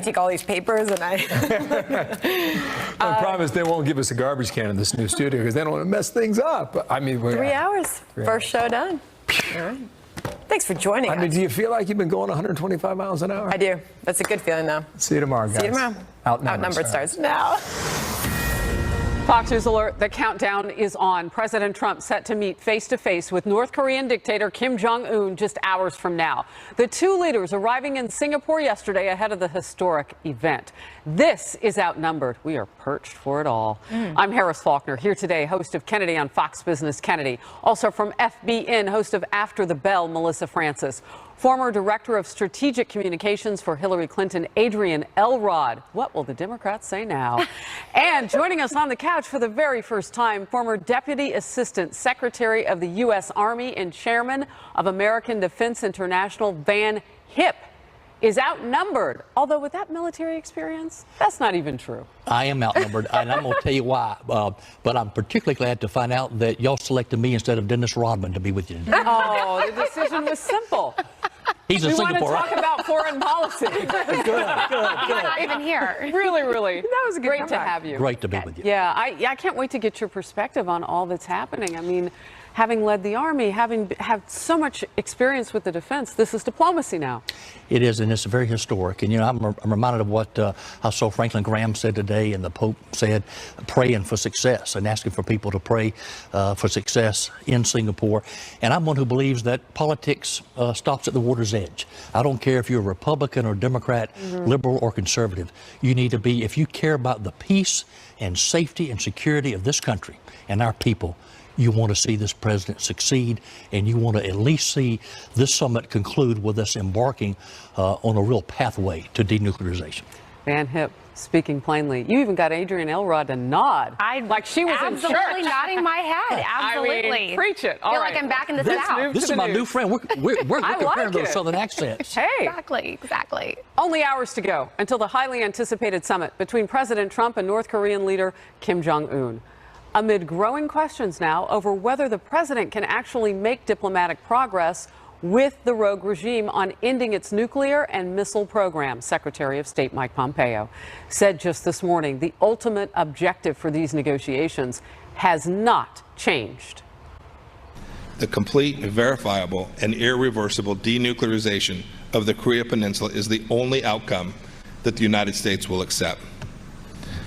take all these papers and I promise they won't give us a garbage can in this new studio because they don't want to mess things up. I mean, 3 hours. First show done. All right. Thanks for joining us. I mean, do you feel like you've been going 125 miles an hour? I do. That's a good feeling, though. See you tomorrow, guys. See you tomorrow. Outnumbered starts now. Fox News alert, the countdown is on. President Trump set to meet face-to-face with North Korean dictator Kim Jong-un just hours from now. The two leaders arriving in Singapore yesterday ahead of the historic event. This is Outnumbered. We are perched for it all. I'm Harris Faulkner, here today, host of Kennedy on Fox Business Kennedy. Also from FBN, host of After the Bell, Melissa Francis. Former Director of Strategic Communications for Hillary Clinton, Adrian Elrod. What will the Democrats say now? And joining us on the couch for the very first time, former Deputy Assistant Secretary of the U.S. Army and Chairman of American Defense International, Van Hipp, is outnumbered. Although with that military experience, that's not even true. I am outnumbered, and I'm going to tell you why. But I'm particularly glad to find out that y'all selected me instead of Dennis Rodman to be with you today. Oh, the decision was simple. He's in Singapore. We want to talk about foreign policy. Good. Not even here. Really. That was great to have you. Great to be with you. Yeah, I can't wait to get your perspective on all that's happening. I mean, having led the Army, having had so much experience with the defense, this is diplomacy now. It is, and it's very historic. And, you know, I'm reminded of what I saw Franklin Graham said today, and the Pope said, praying for success and asking for people to pray for success in Singapore. And I'm one who believes that politics stops at the water's edge. I don't care if you're a Republican or Democrat, liberal or conservative. You need to be, if you care about the peace and safety and security of this country and our people, you want to see this president succeed, and you want to at least see this summit conclude with us embarking on a real pathway to denuclearization. Van Hipp, speaking plainly, you even got Adrian Elrod to nod. Like she was in church. Absolutely nodding my head. Absolutely. I mean, preach it. All I feel right. like I'm back in the South. This is my new friend. We're comparing those Southern accents. Hey. Exactly. Only hours to go until the highly anticipated summit between President Trump and North Korean leader Kim Jong-un. Amid growing questions now over whether the president can actually make diplomatic progress with the rogue regime on ending its nuclear and missile program, Secretary of State Mike Pompeo said just this morning the ultimate objective for these negotiations has not changed. The complete, verifiable, and irreversible denuclearization of the Korea Peninsula is the only outcome that the United States will accept.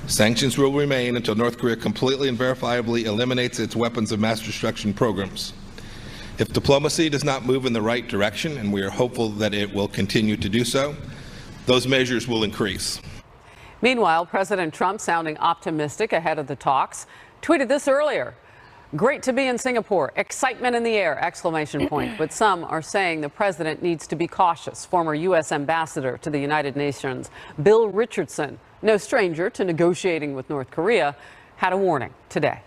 Sanctions will remain until North Korea completely and verifiably eliminates its weapons of mass destruction programs. If diplomacy does not move in the right direction, and we are hopeful that it will continue to do so, those measures will increase. Meanwhile, President Trump, sounding optimistic ahead of the talks, tweeted this earlier. Great to be in Singapore. Excitement in the air, exclamation point. But some are saying the president needs to be cautious. Former U.S. Ambassador to the United Nations, Bill Richardson, no stranger to negotiating with North Korea, had a warning today.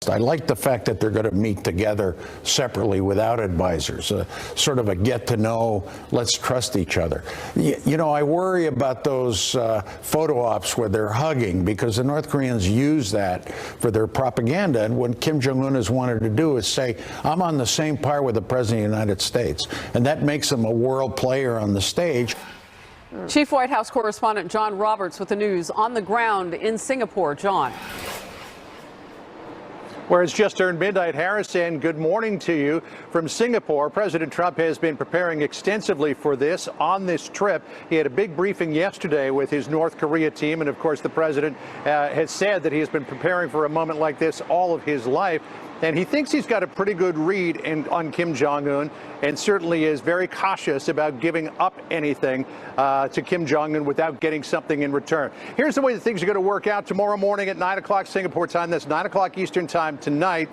I like the fact that they're going to meet together separately without advisors, sort of a get to know, let's trust each other. You know, I worry about those photo ops where they're hugging because the North Koreans use that for their propaganda. And what Kim Jong-un has wanted to do is say, I'm on the same par with the President of the United States. And that makes him a world player on the stage. Chief White House correspondent John Roberts with the news on the ground in Singapore. John. Where it's just turned midnight, Harris, and good morning to you from Singapore. President Trump has been preparing extensively for this on this trip. He had a big briefing yesterday with his North Korea team, and of course the president has said that he has been preparing for a moment like this all of his life. And he thinks he's got a pretty good read on Kim Jong-un, and certainly is very cautious about giving up anything to Kim Jong-un without getting something in return. Here's the way that things are going to work out tomorrow morning at 9 o'clock Singapore time. That's 9 o'clock Eastern time tonight.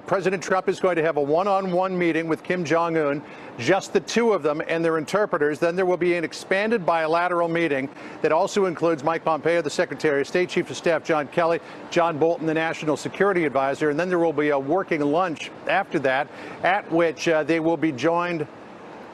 President Trump is going to have a one-on-one meeting with Kim Jong-un, just the two of them and their interpreters. Then there will be an expanded bilateral meeting that also includes Mike Pompeo, the Secretary of State, Chief of Staff John Kelly, John Bolton, the National Security Advisor, and then there will be a working lunch after that, at which they will be joined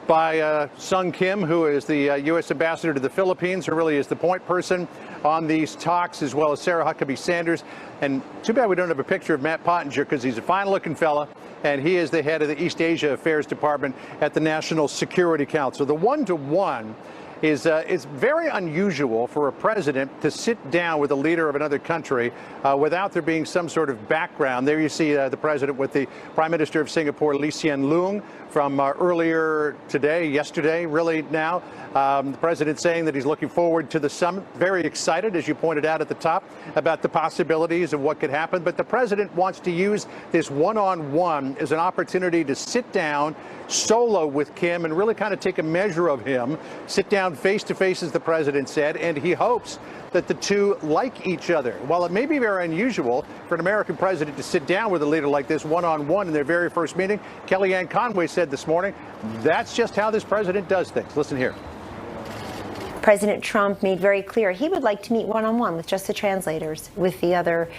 by Sung Kim, who is the U.S. Ambassador to the Philippines, who really is the point person on these talks, as well as Sarah Huckabee Sanders. And too bad we don't have a picture of Matt Pottinger, because he's a fine-looking fella, and he is the head of the East Asia Affairs Department at the National Security Council. The one-to-one is it's very unusual for a president to sit down with a leader of another country without there being some sort of background. There you see the president with the Prime Minister of Singapore, Lee Hsien Loong, from earlier today, yesterday, really now. The president saying that he's looking forward to the summit, very excited, as you pointed out at the top, about the possibilities of what could happen. But the president wants to use this one-on-one as an opportunity to sit down solo with Kim and really kind of take a measure of him, sit down face-to-face, as the president said, and he hopes that the two like each other. While it may be very unusual for an American president to sit down with a leader like this one-on-one in their very first meeting, Kellyanne Conway said this morning, that's just how this president does things. Listen here. President Trump made very clear he would like to meet one-on-one with just the translators, with the other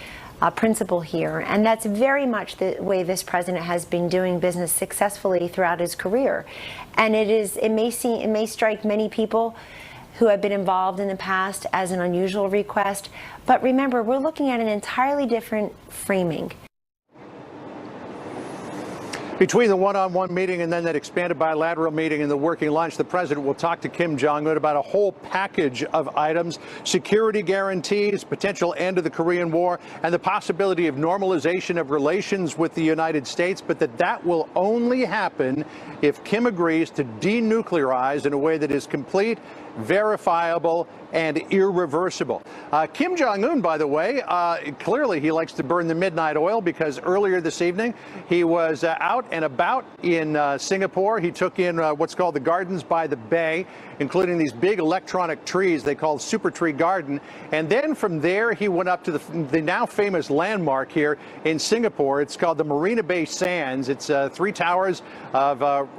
principal here. And that's very much the way this president has been doing business successfully throughout his career. And it may strike many people who have been involved in the past as an unusual request. But remember, we're looking at an entirely different framing. Between the one-on-one meeting and then that expanded bilateral meeting and the working lunch, the president will talk to Kim Jong-un about a whole package of items: security guarantees, potential end of the Korean War, and the possibility of normalization of relations with the United States, but that will only happen if Kim agrees to denuclearize in a way that is complete, verifiable, and irreversible. Kim Jong-un, by the way, clearly he likes to burn the midnight oil, because earlier this evening he was out and about in Singapore. He took in what's called the Gardens by the Bay, including these big electronic trees they call Super Tree Garden. And then from there he went up to the now famous landmark here in Singapore. It's called the Marina Bay Sands. It's 3 towers of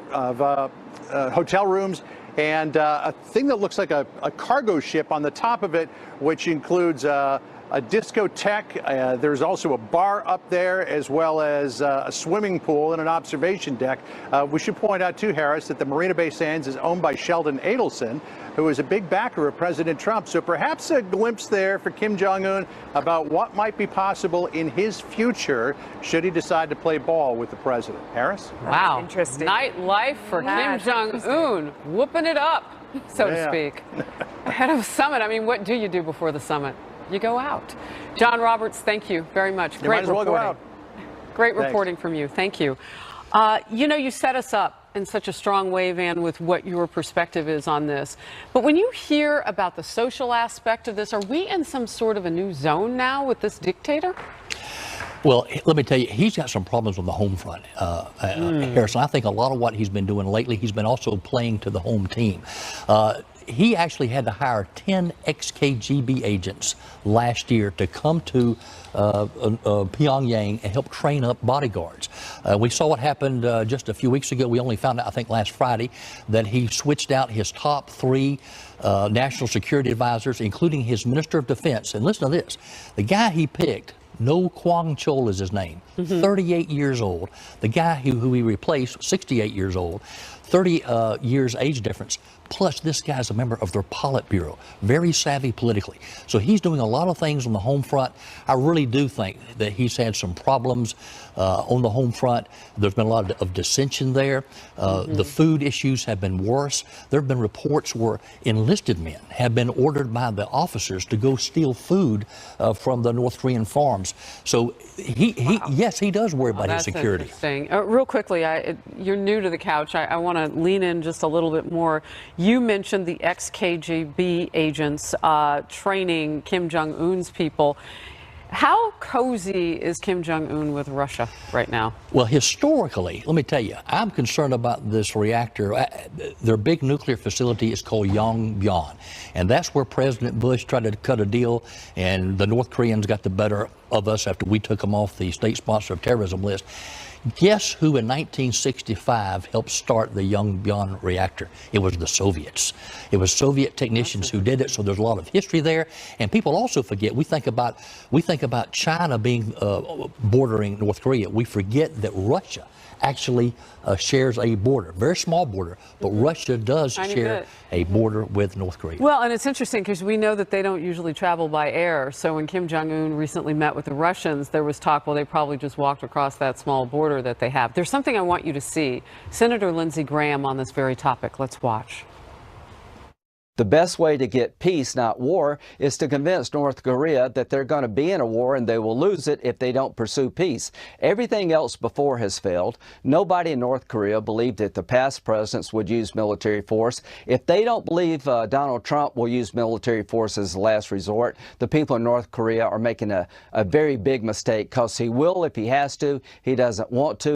hotel rooms and a thing that looks like a cargo ship on the top of it, which includes a discotheque. There's also a bar up there, as well as a swimming pool and an observation deck. We should point out, too, Harris, that the Marina Bay Sands is owned by Sheldon Adelson, who is a big backer of President Trump. So perhaps a glimpse there for Kim Jong-un about what might be possible in his future should he decide to play ball with the president. Harris? Wow. Interesting. Nightlife for Kim Jong-un, whooping it up, so to speak. Ahead of a summit, I mean, what do you do before the summit? You go out. John Roberts, thank you very much. You might as well go out. Great reporting from you. Thank you. You know, you set us up in such a strong way, Van, with what your perspective is on this. But when you hear about the social aspect of this, are we in some sort of a new zone now with this dictator? Well, let me tell you, he's got some problems on the home front, Harrison. I think a lot of what he's been doing lately, he's been also playing to the home team. He actually had to hire 10 ex-KGB agents last year to come to Pyongyang and help train up bodyguards. We saw what happened just a few weeks ago. We only found out, I think, last Friday, that he switched out his top 3 national security advisors, including his Minister of Defense. And listen to this. The guy he picked, No Kwang Chol is his name, 38 years old. The guy who he replaced, 68 years old, 30 years age difference. Plus, this guy's a member of their Politburo, very savvy politically. So he's doing a lot of things on the home front. I really do think that he's had some problems on the home front. There's been a lot of dissension there. The food issues have been worse. There have been reports where enlisted men have been ordered by the officers to go steal food from the North Korean farms. So yes, he does worry about his security. Interesting. Real quickly, you're new to the couch. I want to lean in just a little bit more. You mentioned the ex-KGB agents training Kim Jong-un's people. How cozy is Kim Jong-un with Russia right now? Well, historically, let me tell you, I'm concerned about this reactor. Their big nuclear facility is called Yongbyon, and that's where President Bush tried to cut a deal, and the North Koreans got the better of us after we took them off the state sponsor of terrorism list. Guess who in 1965 helped start the Yongbyon reactor? It was the Soviets. It was Soviet technicians who did it, so there's a lot of history there. And people also forget, we think about China being bordering North Korea. We forget that Russia actually shares a border, very small border, but Russia does share a border with North Korea. Well, and it's interesting because we know that they don't usually travel by air. So when Kim Jong-un recently met with the Russians, there was talk, well, they probably just walked across that small border that they have. There's something I want you to see. Senator Lindsey Graham on this very topic. Let's watch. The best way to get peace, not war, is to convince North Korea that they're going to be in a war and they will lose it if they don't pursue peace. Everything else before has failed. Nobody in North Korea believed that the past presidents would use military force. If they don't believe Donald Trump will use military force as the last resort, the people in North Korea are making a very big mistake, because he will if he has to. He doesn't want to.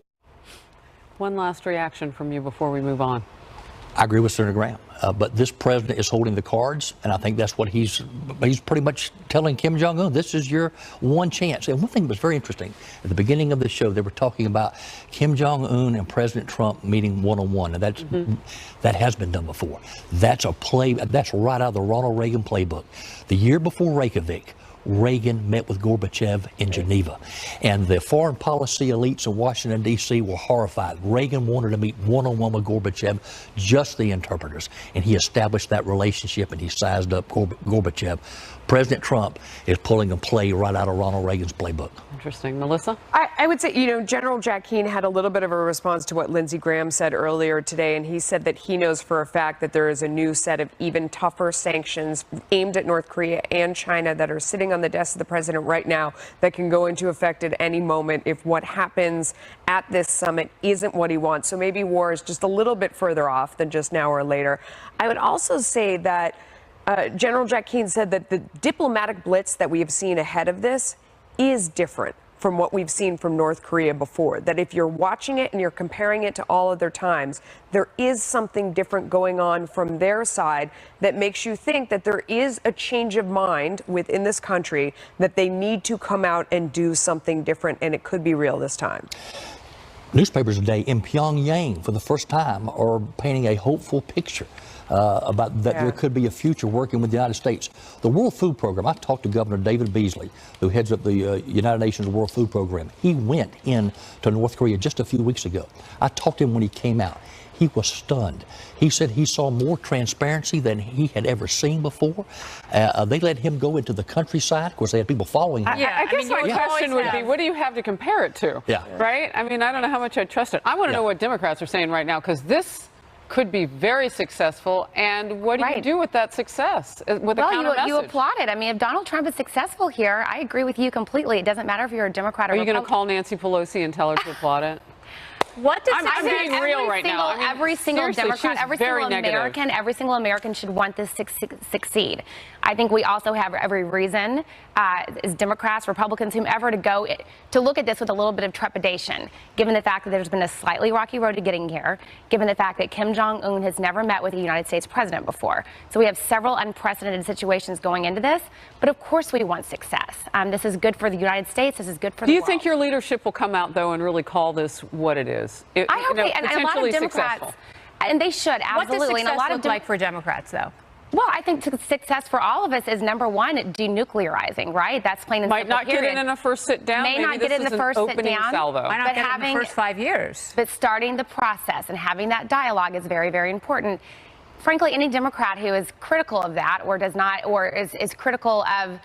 One last reaction from you before we move on. I agree with Senator Graham, but this president is holding the cards, and I think that's what he's pretty much telling Kim Jong-un. This is your one chance. And one thing that was very interesting, at the beginning of the show, they were talking about Kim Jong-un and President Trump meeting one-on-one, and that has been done before. That's right out of the Ronald Reagan playbook. The year before Reykjavik, Reagan met with Gorbachev in Geneva, and the foreign policy elites in Washington, D.C. were horrified. Reagan wanted to meet one-on-one with Gorbachev, just the interpreters, and he established that relationship, and he sized up Gorbachev. President Trump is pulling a play right out of Ronald Reagan's playbook. Interesting. Melissa? I would say, General Jack Keane had a little bit of a response to what Lindsey Graham said earlier today, and he said that he knows for a fact that there is a new set of even tougher sanctions aimed at North Korea and China that are sitting on the desk of the president right now that can go into effect at any moment if what happens at this summit isn't what he wants. So maybe war is just a little bit further off than just now or later. I would also say that General Jack Keane said that the diplomatic blitz that we have seen ahead of this is different from what we've seen from North Korea before. That if you're watching it and you're comparing it to all other times, there is something different going on from their side that makes you think that there is a change of mind within this country, that they need to come out and do something different, and it could be real this time. Newspapers today in Pyongyang, for the first time, are painting a hopeful picture about that there could be a future working with the United States. The World Food Program, I talked to Governor David Beasley, who heads up the United Nations World Food Program. He went in to North Korea just a few weeks ago. I talked to him when he came out. He was stunned. He said he saw more transparency than he had ever seen before. They let him go into the countryside. Of course, they had people following him. I guess my question would be, what do you have to compare it to? Yeah. Right? I mean, I don't know how much I trust it. I want to know what Democrats are saying right now, because this could be very successful. And what do you do with that success? With a counter message? You applaud it. I mean, if Donald Trump is successful here, I agree with you completely. It doesn't matter if you're a Democrat or Republican. Are you going to call Nancy Pelosi and tell her to applaud it? What does I'm being real right now. I mean, every single Democrat, every single American should want this to succeed. I think we also have every reason as Democrats, Republicans, whomever, to look at this with a little bit of trepidation, given the fact that there's been a slightly rocky road to getting here, given the fact that Kim Jong-un has never met with a United States president before. So we have several unprecedented situations going into this, but of course we want success. This is good for the United States. This is good for the world. Do you think your leadership will come out, though, and really call this what it is? I hope and a lot of Democrats, and they should, absolutely. What does success look like for Democrats, though? Well, I think success for all of us is, number one, denuclearizing, right? That's plain and simple. Might not get it in a first sit down. May not get it in the first sit down. Why not get it in the first 5 years? But starting the process and having that dialogue is very, very important. Frankly, any Democrat who is critical of that or does not, or is critical of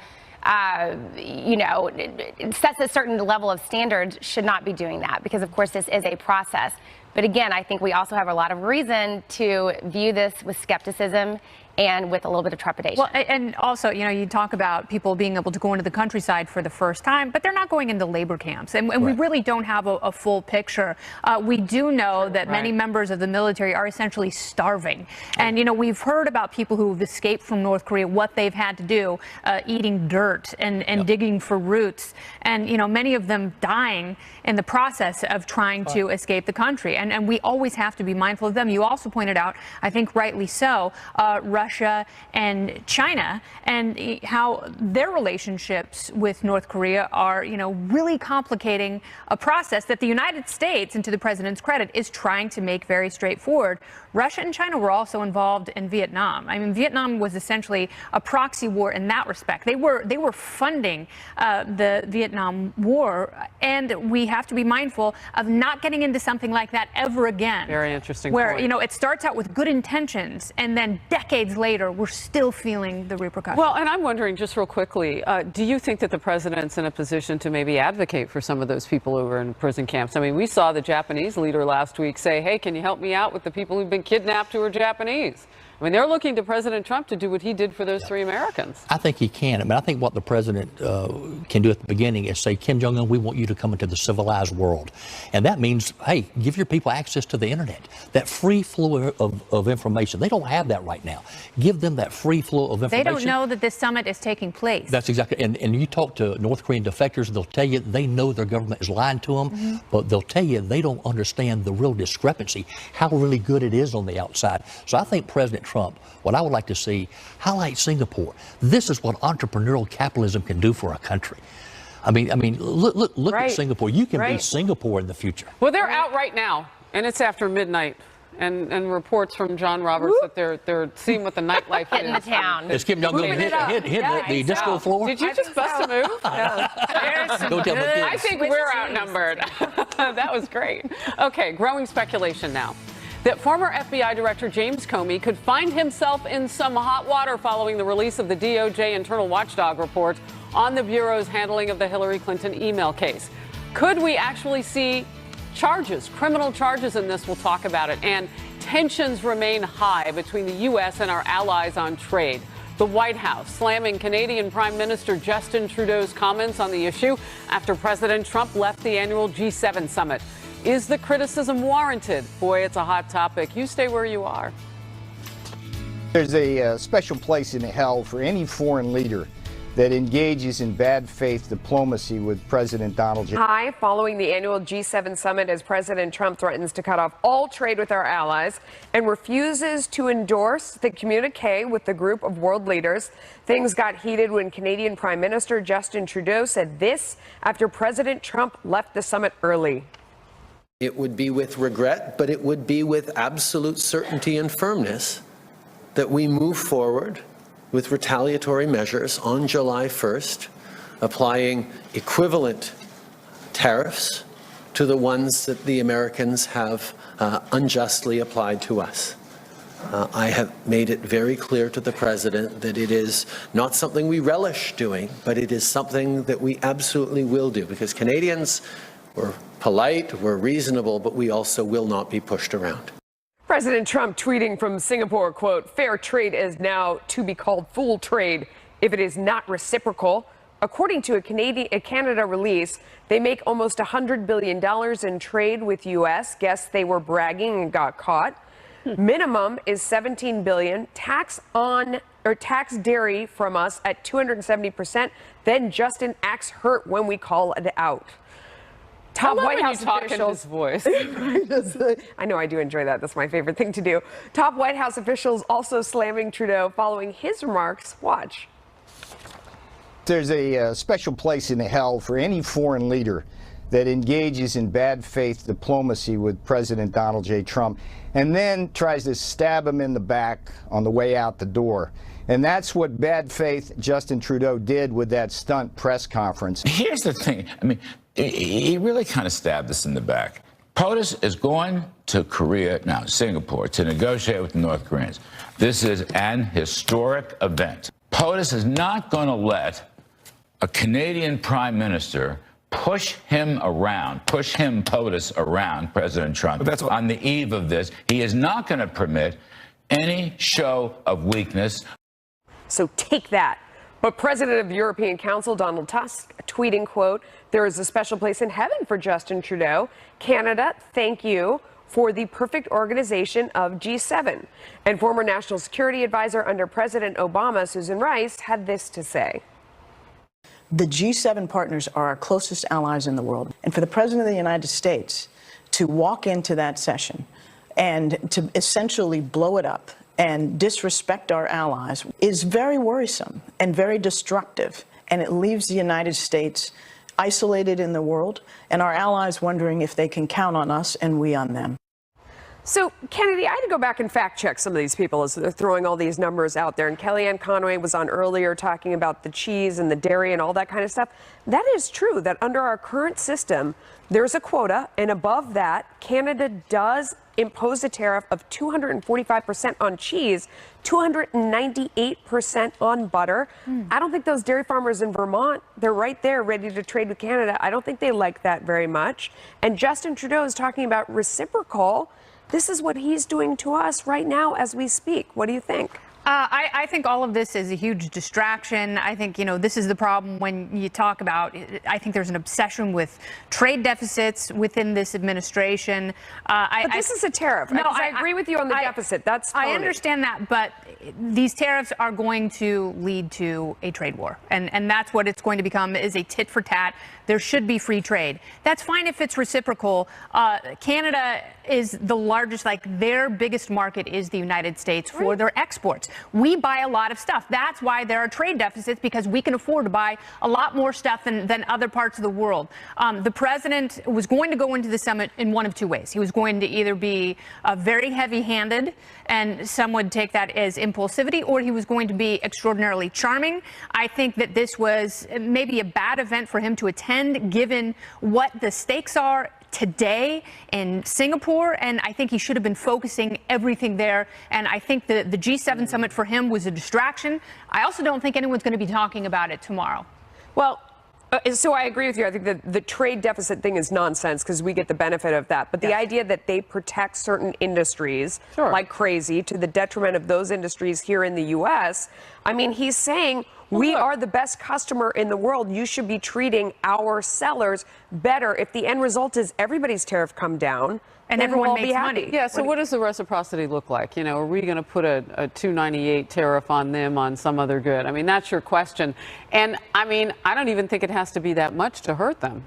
sets a certain level of standards should not be doing that, because of course this is a process. But again, I think we also have a lot of reason to view this with skepticism and with a little bit of trepidation. Well, and also, you talk about people being able to go into the countryside for the first time, but they're not going into labor camps. And we really don't have a full picture. We do know that many members of the military are essentially starving. And, we've heard about people who have escaped from North Korea, what they've had to do, eating dirt and digging for roots. And, many of them dying in the process of trying to escape the country. And we always have to be mindful of them. You also pointed out, I think rightly so, Russia and China, and how their relationships with North Korea are, really complicating a process that the United States, and to the president's credit, is trying to make very straightforward. Russia and China were also involved in Vietnam. I mean, Vietnam was essentially a proxy war in that respect. They were funding the Vietnam War, and we have to be mindful of not getting into something like that ever again. Very interesting where, point. It starts out with good intentions, and then decades later, we're still feeling the repercussions. Well, and I'm wondering, just real quickly, do you think that the president's in a position to maybe advocate for some of those people over in prison camps? I mean, we saw the Japanese leader last week say, hey, can you help me out with the people who've been kidnapped who are Japanese? I mean, they're looking to President Trump to do what he did for those 3 Americans. I think he can. I mean, I think what the president can do at the beginning is say, Kim Jong-un, we want you to come into the civilized world. And that means, hey, give your people access to the internet, that free flow of information. They don't have that right now. Give them that free flow of information. They don't know that this summit is taking place. That's exactly. And you talk to North Korean defectors, they'll tell you they know their government is lying to them, but they'll tell you they don't understand the real discrepancy, how really good it is on the outside. So I think President Trump, what I would like to see, highlight Singapore. This is what entrepreneurial capitalism can do for a country. I mean, look at Singapore. You can be Singapore in the future. Well, they're out right now, and it's after midnight. And reports from John Roberts that they're seeing what the nightlife is. In the town. Is Kim Jong-un hit the disco floor? Did you just bust a move? Don't tell me this. I think we're outnumbered. That was great. Okay, growing speculation now that former FBI Director James Comey could find himself in some hot water following the release of the DOJ internal watchdog report on the Bureau's handling of the Hillary Clinton email case. Could we actually see charges, criminal charges in this? We'll talk about it. And tensions remain high between the U.S. and our allies on trade. The White House slamming Canadian Prime Minister Justin Trudeau's comments on the issue after President Trump left the annual G7 summit. Is the criticism warranted? Boy, it's a hot topic. You stay where you are. There's a special place in hell for any foreign leader that engages in bad faith diplomacy with President Donald J. High following the annual G7 summit as President Trump threatens to cut off all trade with our allies and refuses to endorse the communique with the group of world leaders. Things got heated when Canadian Prime Minister Justin Trudeau said this after President Trump left the summit early. It would be with regret, but it would be with absolute certainty and firmness that we move forward with retaliatory measures on July 1st, applying equivalent tariffs to the ones that the Americans have unjustly applied to us. I have made it very clear to the President that it is not something we relish doing, but it is something that we absolutely will do, because Canadians, we're polite, we're reasonable, but we also will not be pushed around. President Trump tweeting from Singapore, quote, "Fair trade is now to be called fool trade if it is not reciprocal." According to a Canada release, they make almost $100 billion in trade with U.S. Guess they were bragging and got caught. Minimum is $17 billion. Tax dairy from us at 270%. Then Justin acts hurt when we call it out. Top White House officials. Voice. I know, I do enjoy that. That's my favorite thing to do. Top White House officials also slamming Trudeau following his remarks. Watch. There's a special place in hell for any foreign leader that engages in bad faith diplomacy with President Donald J. Trump and then tries to stab him in the back on the way out the door. And that's what bad faith Justin Trudeau did with that stunt press conference. Here's the thing. I mean, he really kind of stabbed us in the back. POTUS is going to Korea, now Singapore, to negotiate with the North Koreans. This is an historic event. POTUS is not going to let a Canadian prime minister push him, POTUS, around President Trump on the eve of this. He is not going to permit any show of weakness. So take that. But President of the European Council, Donald Tusk, tweeting, quote, "There is a special place in heaven for Justin Trudeau. Canada, thank you for the perfect organization of G7. And former National Security Advisor under President Obama, Susan Rice, had this to say. The G7 partners are our closest allies in the world. And for the President of the United States to walk into that session and to essentially blow it up and disrespect our allies is very worrisome and very destructive. And it leaves the United States isolated in the world and our allies wondering if they can count on us and we on them. So, Kennedy, I had to go back and fact check some of these people as they're throwing all these numbers out there. And Kellyanne Conway was on earlier talking about the cheese and the dairy and all that kind of stuff. That is true that under our current system, there's a quota. And above that, Canada does impose a tariff of 245% on cheese, 298% on butter. I don't think those dairy farmers in Vermont, they're right there ready to trade with Canada. I don't think they like that very much. And Justin Trudeau is talking about reciprocal. this is what he's doing to us right now as we speak. What do you think? I think all of this is a huge distraction. I think, this is the problem when you talk about, I think there's an obsession with trade deficits within this administration. But this is a tariff. No, I agree with you on the deficit. That's phony. I understand that, but these tariffs are going to lead to a trade war. And that's what it's going to become, is a tit for tat. There should be free trade. That's fine if it's reciprocal. Canada is the largest, their biggest market is the United States for their exports. We buy a lot of stuff. That's why there are trade deficits, because we can afford to buy a lot more stuff than other parts of the world. The president was going to go into the summit in one of two ways. He was going to either be very heavy-handed, and some would take that as impulsivity, or he was going to be extraordinarily charming. I think that this was maybe a bad event for him to attend, given what the stakes are today in Singapore, and I think he should have been focusing everything there. And I think the G7 summit for him was a distraction. I also don't think anyone's going to be talking about it tomorrow. Well, so I agree with you. I think that the trade deficit thing is nonsense, because we get the benefit of that. But the idea that they protect certain industries like crazy to the detriment of those industries here in the U.S., I mean, he's saying, we are the best customer in the world. You should be treating our sellers better. If the end result is everybody's tariff come down, and everyone makes money. Yeah, so what does the reciprocity look like? Are we going to put a 298 tariff on them on some other good? I mean, that's your question. And I mean, I don't even think it has to be that much to hurt them.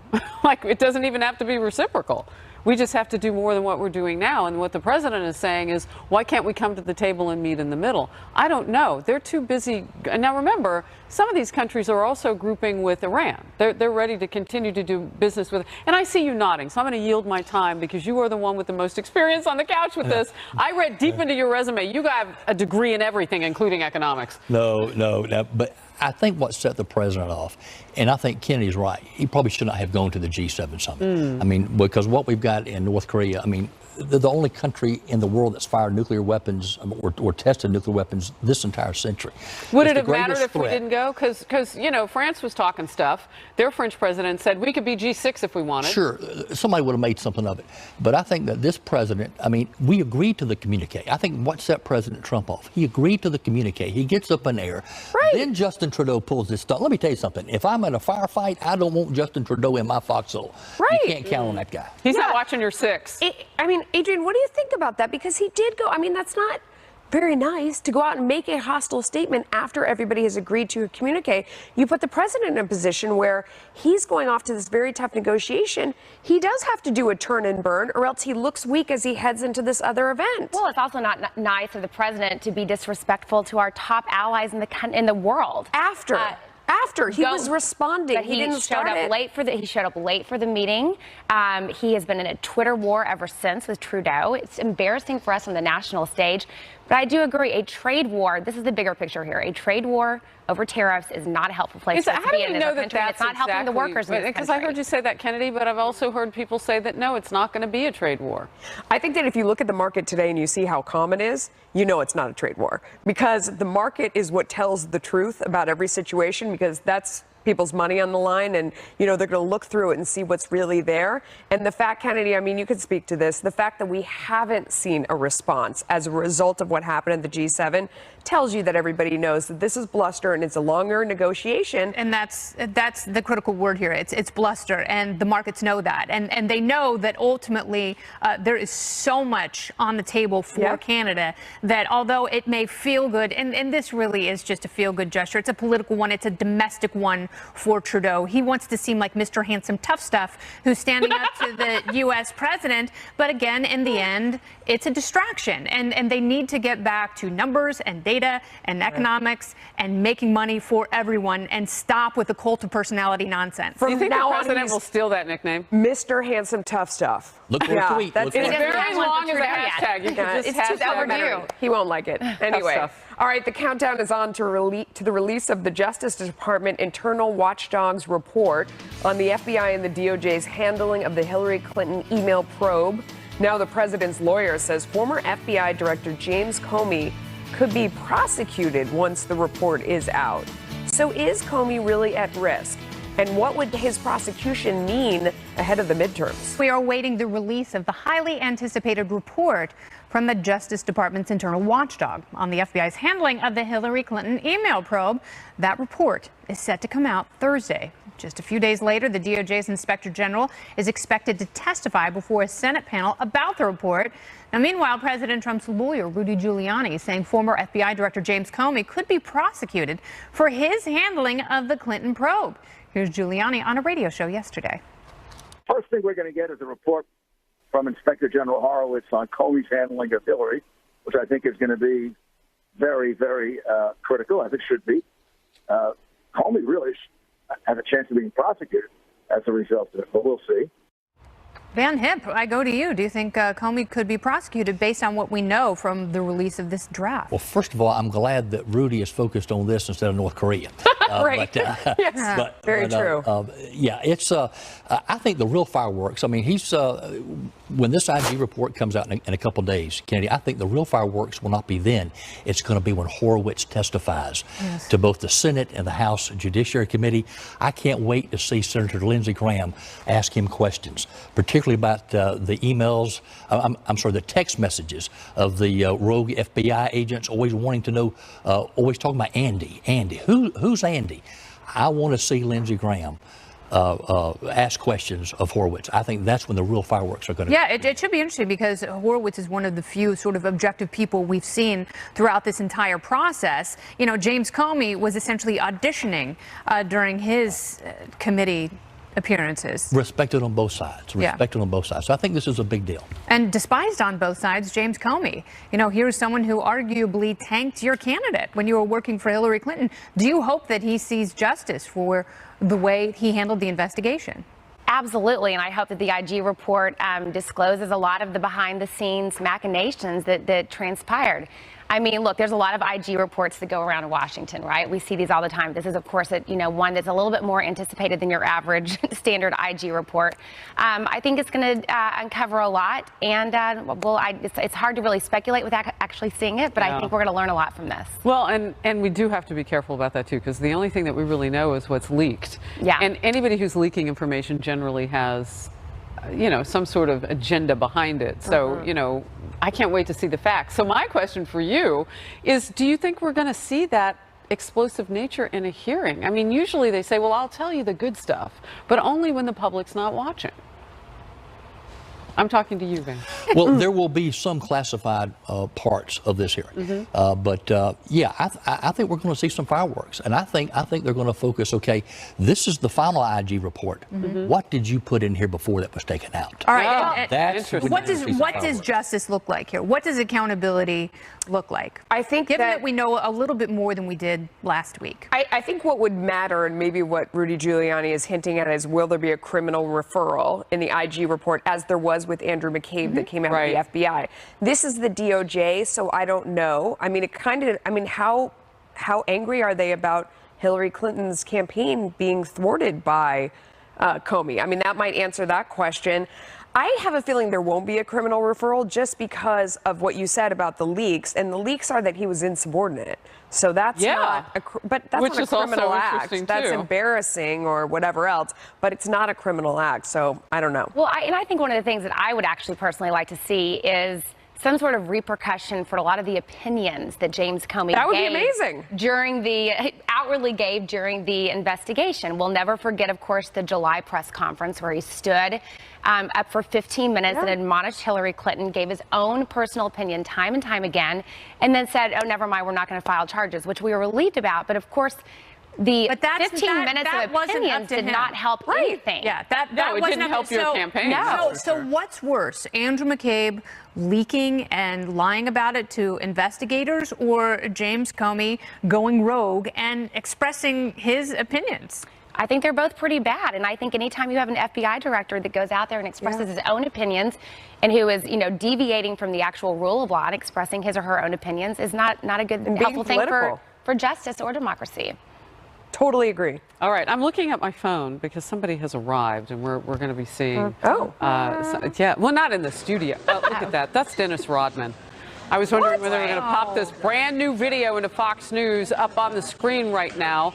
It doesn't even have to be reciprocal. We just have to do more than what we're doing now. And what the president is saying is, why can't we come to the table and meet in the middle? I don't know. They're too busy. And now remember, some of these countries are also grouping with Iran. They're ready to continue to do business with. And I see you nodding, so I'm going to yield my time, because you are the one with the most experience on the couch with this. I read deep into your resume. You got a degree in everything, including economics. No, but I think what set the president off, and I think Kennedy's right, he probably should not have gone to the G7 summit. I mean, because what we've got in North Korea, I mean, the only country in the world that's fired nuclear weapons or tested nuclear weapons this entire century. Would it have mattered if we didn't go? Because France was talking stuff. Their French president said we could be G6 if we wanted. Sure, somebody would have made something of it. But I think that this president, I mean, we agreed to the communique. I think what set President Trump off, he agreed to the communique. He gets up in there. Right. Then Justin Trudeau pulls this stuff. Let me tell you something. If I'm in a firefight, I don't want Justin Trudeau in my foxhole. Right. You can't count on that guy. He's not watching your six. I mean, Adrian, what do you think about that? Because he did go. I mean, that's not very nice to go out and make a hostile statement after everybody has agreed to communicate. You put the president in a position where he's going off to this very tough negotiation. He does have to do a turn and burn, or else he looks weak as he heads into this other event. Well, it's also not nice of the president to be disrespectful to our top allies in the world. After he was responding, he didn't start it. He showed up late for the meeting. He has been in a Twitter war ever since with Trudeau. It's embarrassing for us on the national stage. But I do agree, a trade war, this is the bigger picture here, a trade war over tariffs is not a helpful place to be in a country. It's not helping the workers in this country. Because I heard you say that, Kennedy, but I've also heard people say that, no, it's not going to be a trade war. I think that if you look at the market today and you see how calm it is, you know it's not a trade war. Because the market is what tells the truth about every situation, because that's people's money on the line, and they're going to look through it and see what's really there. And the fact, Kennedy, I mean, you could speak to this, the fact that we haven't seen a response as a result of what happened at the G7 tells you that everybody knows that this is bluster and it's a longer negotiation. And that's the critical word here. It's bluster, and the markets know that, and they know that ultimately there is so much on the table for Canada that although it may feel good, and this really is just a feel-good gesture, it's a political one, it's a domestic one for Trudeau. He wants to seem like Mr. Handsome Tough Stuff who's standing up to the U.S. president. But again, in the end, it's a distraction. And they need to get back to numbers and data and economics and making money for everyone, and stop with the cult of personality nonsense. Do you think the president will steal that nickname? Mr. Handsome Tough Stuff. Look for a tweet. It's very long as a hashtag. You can just it's too overdue. He won't like it. Anyway. All right, the countdown is on to the release of the Justice Department Internal Watchdog's report on the FBI and the DOJ's handling of the Hillary Clinton email probe. Now the president's lawyer says former FBI Director James Comey could be prosecuted once the report is out. So is Comey really at risk? And what would his prosecution mean ahead of the midterms? We are awaiting the release of the highly anticipated report from the Justice Department's internal watchdog on the FBI's handling of the Hillary Clinton email probe. That report is set to come out Thursday. Just a few days later, the DOJ's Inspector General is expected to testify before a Senate panel about the report. Now, meanwhile, President Trump's lawyer, Rudy Giuliani, is saying former FBI Director James Comey could be prosecuted for his handling of the Clinton probe. Here's Giuliani on a radio show yesterday. First thing we're going to get is a report from Inspector General Horowitz on Comey's handling of Hillary, which I think is going to be very, very critical, as it should be. Comey really has a chance of being prosecuted as a result of it, but we'll see. Van Hip, I go to you. Do you think Comey could be prosecuted based on what we know from the release of this draft? Well, first of all, I'm glad that Rudy is focused on this instead of North Korea. Right. Yes. Very true. Yeah, it's. I think the real fireworks. I mean, he's. When this IG report comes out in a couple of days, Kennedy, I think the real fireworks will not be then. It's going to be when Horowitz testifies to both the Senate and the House Judiciary Committee. I can't wait to see Senator Lindsey Graham ask him questions, particularly about the emails. I'm sorry, the text messages of the rogue FBI agents always wanting to know, always talking about Andy. Andy, who's Andy? I want to see Lindsey Graham ask questions of Horowitz. I think that's when the real fireworks are going to. Yeah, it should be interesting because Horowitz is one of the few sort of objective people we've seen throughout this entire process. You know, James Comey was essentially auditioning during his committee appearances. Respected on both sides. Respected on both sides. So I think this is a big deal. And despised on both sides, James Comey. You know, here's someone who arguably tanked your candidate when you were working for Hillary Clinton. Do you hope that he sees justice for the way he handled the investigation? Absolutely, and I hope that the IG report discloses a lot of the behind-the-scenes machinations that transpired. I mean, look, there's a lot of IG reports that go around in Washington, right? We see these all the time. This is, of course, one that's a little bit more anticipated than your average standard IG report. I think it's going to uncover a lot, and it's hard to really speculate without actually seeing it, but I think we're going to learn a lot from this. Well, and we do have to be careful about that, too, because the only thing that we really know is what's leaked. Yeah. And anybody who's leaking information generally has, some sort of agenda behind it. So, I can't wait to see the facts. So my question for you is, do you think we're going to see that explosive nature in a hearing? I mean, usually they say, well, I'll tell you the good stuff, but only when the public's not watching. I'm talking to you, Van. Well, there will be some classified parts of this hearing, but I think we're going to see some fireworks, and I think they're going to focus. Okay, this is the final IG report. What did you put in here before that was taken out? All right, that's what does justice look like here? What does accountability look like? I think given that we know a little bit more than we did last week. I think what would matter, and maybe what Rudy Giuliani is hinting at, is will there be a criminal referral in the IG report, as there was with Andrew McCabe that came out of the FBI. This is the DOJ, so I don't know. I mean, how angry are they about Hillary Clinton's campaign being thwarted by Comey? I mean, that might answer that question. I have a feeling there won't be a criminal referral just because of what you said about the leaks, and the leaks are that he was insubordinate. So that's not a criminal act. That's embarrassing or whatever else, but it's not a criminal act. So I don't know. Well, I think one of the things that I would actually personally like to see is some sort of repercussion for a lot of the opinions that James Comey outwardly gave during the investigation. We'll never forget, of course, the July press conference where he stood up for 15 minutes and admonished Hillary Clinton, gave his own personal opinion time and time again, and then said, oh, never mind, we're not going to file charges, which we were relieved about. But of course, the 15 minutes of opinions did not help anything. Yeah, that it wasn't didn't help your campaign. No. So what's worse, Andrew McCabe leaking and lying about it to investigators, or James Comey going rogue and expressing his opinions? I think they're both pretty bad, and I think anytime you have an FBI director that goes out there and expresses his own opinions, and who is, deviating from the actual rule of law and expressing his or her own opinions, is not a good, helpful thing for justice or democracy. Totally agree. All right, I'm looking at my phone because somebody has arrived, and we're going to be seeing. Well, not in the studio. Oh, look at that. That's Dennis Rodman. I was wondering whether we're going to pop this brand new video into Fox News up on the screen right now.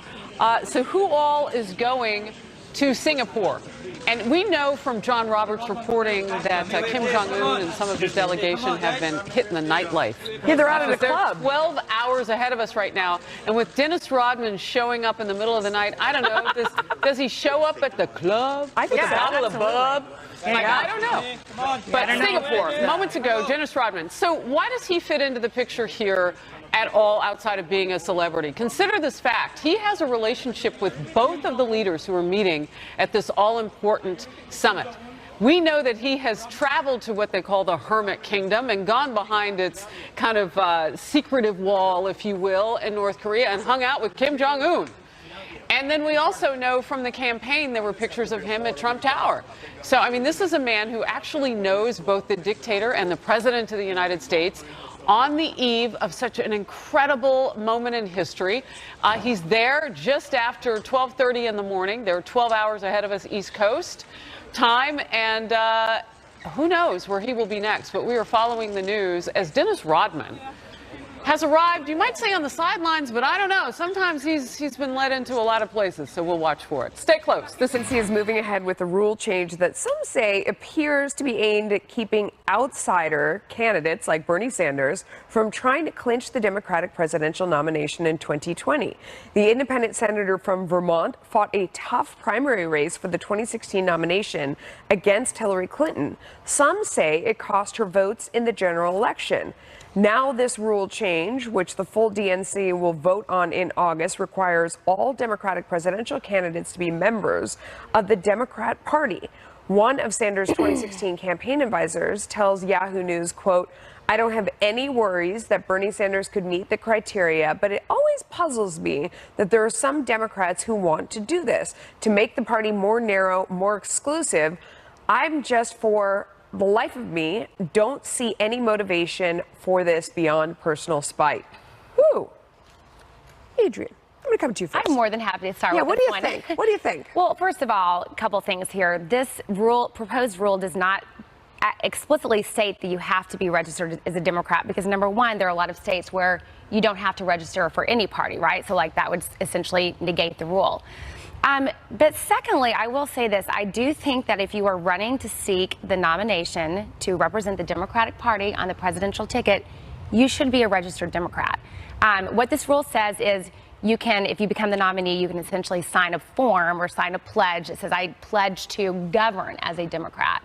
So who all is going to Singapore. And we know from John Roberts reporting that Kim Jong-un and some of his delegation have been hitting the nightlife. Yeah, they're out at a club. 12 hours ahead of us right now. And with Dennis Rodman showing up in the middle of the night, I don't know, does he show up at the club with a bottle of bub? Like, I don't know. But Singapore, moments ago, Dennis Rodman. So why does he fit into the picture here at all outside of being a celebrity? Consider this fact. He has a relationship with both of the leaders who are meeting at this all-important summit. We know that he has traveled to what they call the Hermit Kingdom and gone behind its kind of secretive wall, if you will, in North Korea and hung out with Kim Jong-un. And then we also know from the campaign there were pictures of him at Trump Tower. So, I mean, this is a man who actually knows both the dictator and the president of the United States on the eve of such an incredible moment in history. He's there just after 12:30 in the morning. They're 12 hours ahead of us East Coast time, and who knows where he will be next. But we are following the news as Dennis Rodman has arrived, you might say on the sidelines, but I don't know. Sometimes he's been led into a lot of places, so we'll watch for it. Stay close. The CNC is moving ahead with a rule change that some say appears to be aimed at keeping outsider candidates like Bernie Sanders from trying to clinch the Democratic presidential nomination in 2020. The independent senator from Vermont fought a tough primary race for the 2016 nomination against Hillary Clinton. Some say it cost her votes in the general election. Now this rule change, which the full DNC will vote on in August, requires all Democratic presidential candidates to be members of the Democrat Party. One of Sanders' 2016 campaign advisors tells Yahoo News, quote, "I don't have any worries that Bernie Sanders could meet the criteria, but it always puzzles me that there are some Democrats who want to do this, to make the party more narrow, more exclusive. I'm just for the life of me, don't see any motivation for this beyond personal spite." Whew. Adrian, I'm going to come to you first. I'm more than happy to start with what this do you one. think? What do you think? Well, first of all, a couple things here. This proposed rule does not explicitly state that you have to be registered as a Democrat because, number one, there are a lot of states where you don't have to register for any party, right? So, like, that would essentially negate the rule. But secondly, I will say this. I do think that if you are running to seek the nomination to represent the Democratic Party on the presidential ticket, you should be a registered Democrat. What this rule says is you can, if you become the nominee, you can essentially sign a form or sign a pledge that says, I pledge to govern as a Democrat.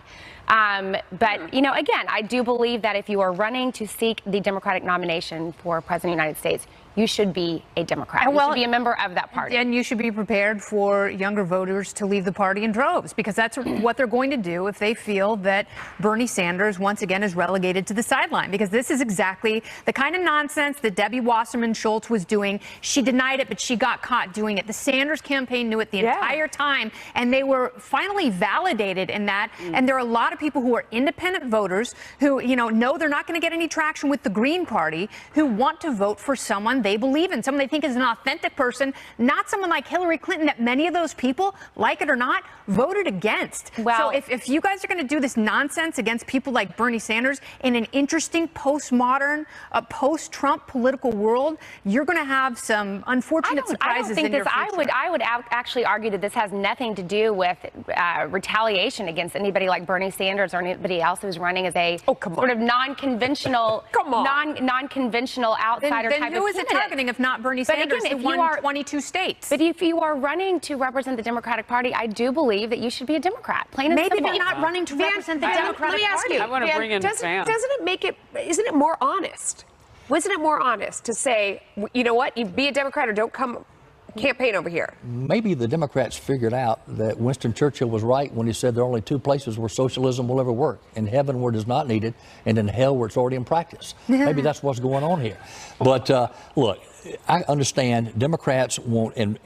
But, you know, again, I do believe that if you are running to seek the Democratic nomination for President of the United States, you should be a Democrat. You should be a member of that party. And you should be prepared for younger voters to leave the party in droves, because that's what they're going to do if they feel that Bernie Sanders once again is relegated to the sideline, because this is exactly the kind of nonsense that Debbie Wasserman Schultz was doing. She denied it, but she got caught doing it. The Sanders campaign knew it the entire time, and they were finally validated in that. And there are a lot of people who are independent voters who, you know they're not going to get any traction with the Green Party, who want to vote for someone they believe in, someone they think is an authentic person, not someone like Hillary Clinton that many of those people, like it or not, voted against. Well, so if you guys are going to do this nonsense against people like Bernie Sanders in an interesting postmodern, post-Trump political world, you're going to have some unfortunate surprises in your future. I would actually argue that this has nothing to do with retaliation against anybody like Bernie Sanders or anybody else who's running as a sort of non-conventional, non-conventional outsider then type who of is it candidate. targeting if not Bernie Sanders, again, who won 22 states? But if you are running to represent the Democratic Party, I do believe that you should be a Democrat. Plain and simple. Maybe they're not running to represent the Democratic Party. Let me ask you, I want to bring in Van. Doesn't it make it, isn't it more honest? Wasn't it more honest to say, you know what, you be a Democrat or don't come campaign over here? Maybe the Democrats figured out that Winston Churchill was right when he said there are only two places where socialism will ever work: in heaven where it is not needed, and in hell where it's already in practice. Maybe that's what's going on here. But look, I understand Democrats want and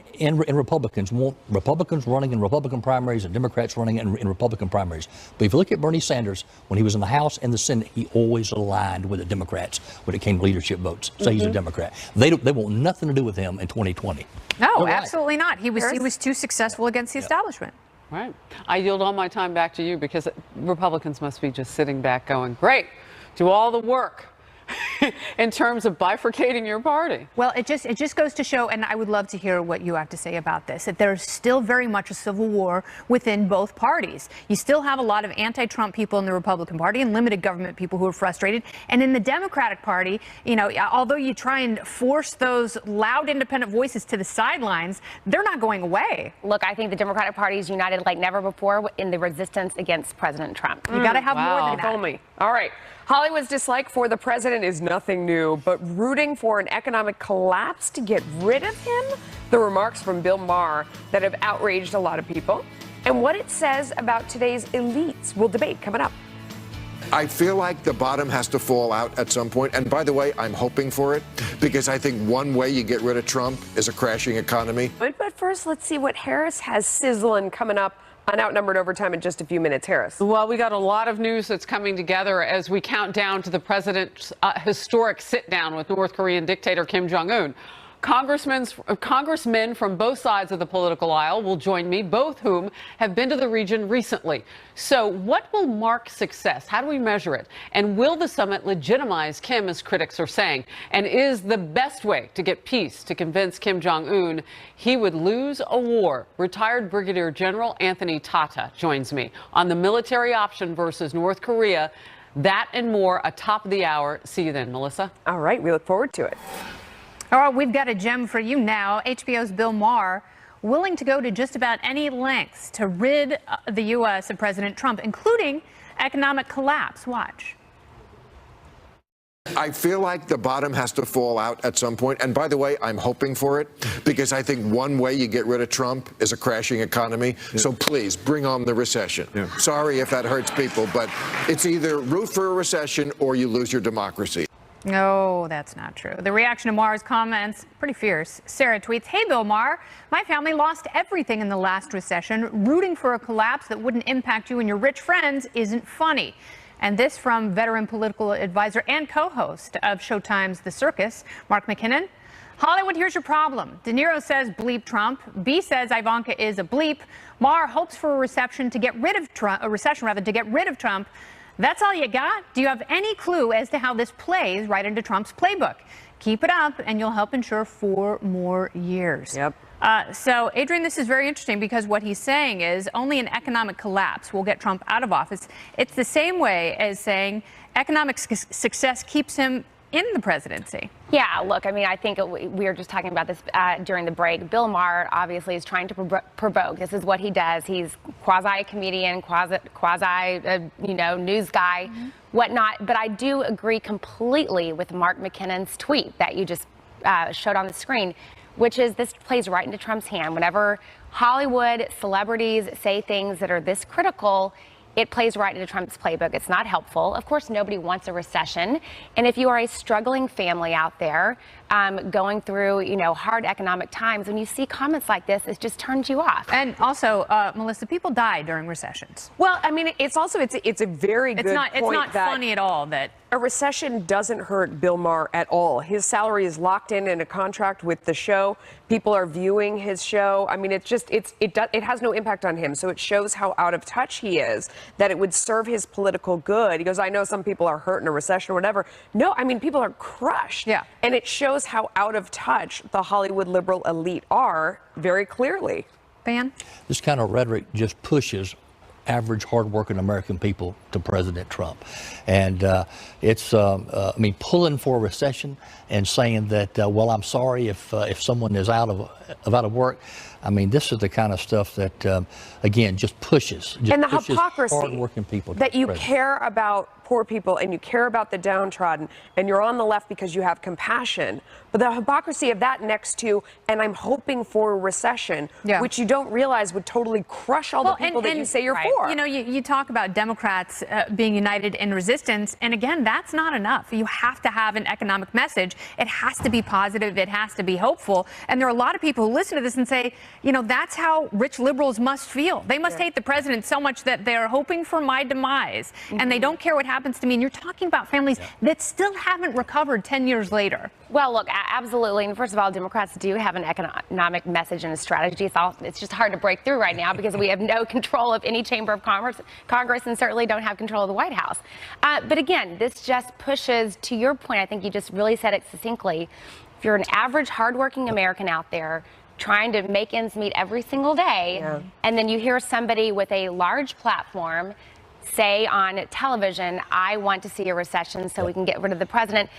Republicans want Republicans running in Republican primaries and Democrats running in Republican primaries. But if you look at Bernie Sanders, when he was in the House and the Senate, he always aligned with the Democrats when it came to leadership votes. So he's a Democrat. They want nothing to do with him in 2020. No, absolutely not. He was too successful against the establishment. Right. I yield all my time back to you because Republicans must be just sitting back going, great, do all the work. in terms of bifurcating your party. Well, it just goes to show, and I would love to hear what you have to say about this, that there's still very much a civil war within both parties. You still have a lot of anti-Trump people in the Republican Party and limited government people who are frustrated. And in the Democratic Party, you know, although you try and force those loud independent voices to the sidelines, they're not going away. Look, I think the Democratic Party is united like never before in the resistance against President Trump. You got to have more than that. Only. All right. Hollywood's dislike for the president is nothing new, but rooting for an economic collapse to get rid of him? The remarks from Bill Maher that have outraged a lot of people, and what it says about today's elites. We'll debate coming up. I feel like the bottom has to fall out at some point. And by the way, I'm hoping for it, because I think one way you get rid of Trump is a crashing economy. But first, let's see what Harris has sizzling coming up on Outnumbered Overtime in just a few minutes. Harris. Well, we got a lot of news that's coming together as we count down to the president's historic sit-down with North Korean dictator Kim Jong-un. Congressmen from both sides of the political aisle will join me, both whom have been to the region recently. So what will mark success? How do we measure it? And will the summit legitimize Kim, as critics are saying? And is the best way to get peace to convince Kim Jong-un he would lose a war? Retired Brigadier General Anthony Tata joins me on the military option versus North Korea. That and more atop of the hour. See you then, Melissa. All right, we look forward to it. All right, we've got a gem for you now. HBO's Bill Maher willing to go to just about any lengths to rid the U.S. of President Trump, including economic collapse. Watch. I feel like the bottom has to fall out at some point. And by the way, I'm hoping for it, because I think one way you get rid of Trump is a crashing economy. Yeah. So please bring on the recession. Yeah. Sorry if that hurts people, but it's either root for a recession or you lose your democracy. No, that's not true. The reaction to Maher's comments, pretty fierce. Sarah tweets, "Hey, Bill Maher, my family lost everything in the last recession. Rooting for a collapse that wouldn't impact you and your rich friends isn't funny." And this from veteran political advisor and co-host of Showtime's The Circus, Mark McKinnon. Hollywood, here's your problem. De Niro says bleep Trump. B says Ivanka is a bleep. Maher hopes for a recession to get rid of Trump. That's all you got? Do you have any clue as to how this plays right into Trump's playbook? Keep it up, and you'll help ensure 4 more years. Yep. So, Adrian, this is very interesting, because what he's saying is only an economic collapse will get Trump out of office. It's the same way as saying economic success keeps him in the presidency. Yeah, look, I mean, I think we were just talking about this during the break. Bill Maher obviously is trying to provoke. This is what he does. He's quasi-comedian, quasi news guy, whatnot. But I do agree completely with Mark McKinnon's tweet that you just showed on the screen, which is this plays right into Trump's hand. Whenever Hollywood celebrities say things that are this critical, it plays right into Trump's playbook. It's not helpful. Of course, nobody wants a recession. And if you are a struggling family out there going through, hard economic times, when you see comments like this, it just turns you off. And also, Melissa, people die during recessions. Well, I mean, it's a very good point. It's not funny at all that a recession doesn't hurt Bill Maher at all. His salary is locked in a contract with the show. People are viewing his show. I mean, it has no impact on him. So it shows how out of touch he is, that it would serve his political good. He goes, I know some people are hurt in a recession or whatever. No, I mean, people are crushed. Yeah. And it shows how out of touch the Hollywood liberal elite are very clearly. Van? This kind of rhetoric just pushes average, hardworking American people to President Trump. And it's, I mean, pulling for a recession and saying that, well, I'm sorry if someone is out of work. I mean, this is the kind of stuff that, again, just pushes. And the hypocrisy hardworking people that you care about poor people and you care about the downtrodden and you're on the left because you have compassion. But the hypocrisy of that next to, and I'm hoping for a recession, which you don't realize would totally crush all the people that you say you're for. You know, you talk about Democrats being united in resistance, and again, that's not enough. You have to have an economic message. It has to be positive. It has to be hopeful. And there are a lot of people who listen to this and say, that's how rich liberals must feel. They must hate the president so much that they're hoping for my demise, and they don't care what happens happens to me. And you're talking about families that still haven't recovered 10 years later. Well, look, absolutely. And first of all, Democrats do have an economic message and a strategy. It's just hard to break through right now because we have no control of any chamber of Congress and certainly don't have control of the White House. But again, this just pushes, to your point, I think you just really said it succinctly. If you're an average, hardworking American out there trying to make ends meet every single day, and then you hear somebody with a large platform say on television, I want to see a recession so we can get rid of the president.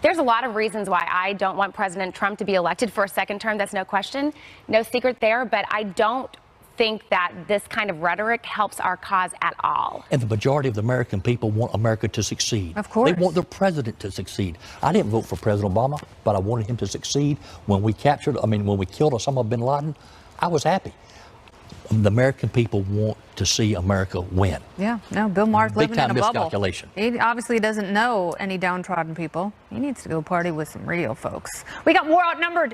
There's a lot of reasons why I don't want President Trump to be elected for a second term. That's no question. No secret there. But I don't think that this kind of rhetoric helps our cause at all. And the majority of the American people want America to succeed. Of course. They want their president to succeed. I didn't vote for President Obama, but I wanted him to succeed. When we killed Osama bin Laden, I was happy. The American people want to see America win. Yeah, no, Bill Maher's living in a bubble. Miscalculation. He obviously doesn't know any downtrodden people. He needs to go party with some real folks. We got more Outnumbered.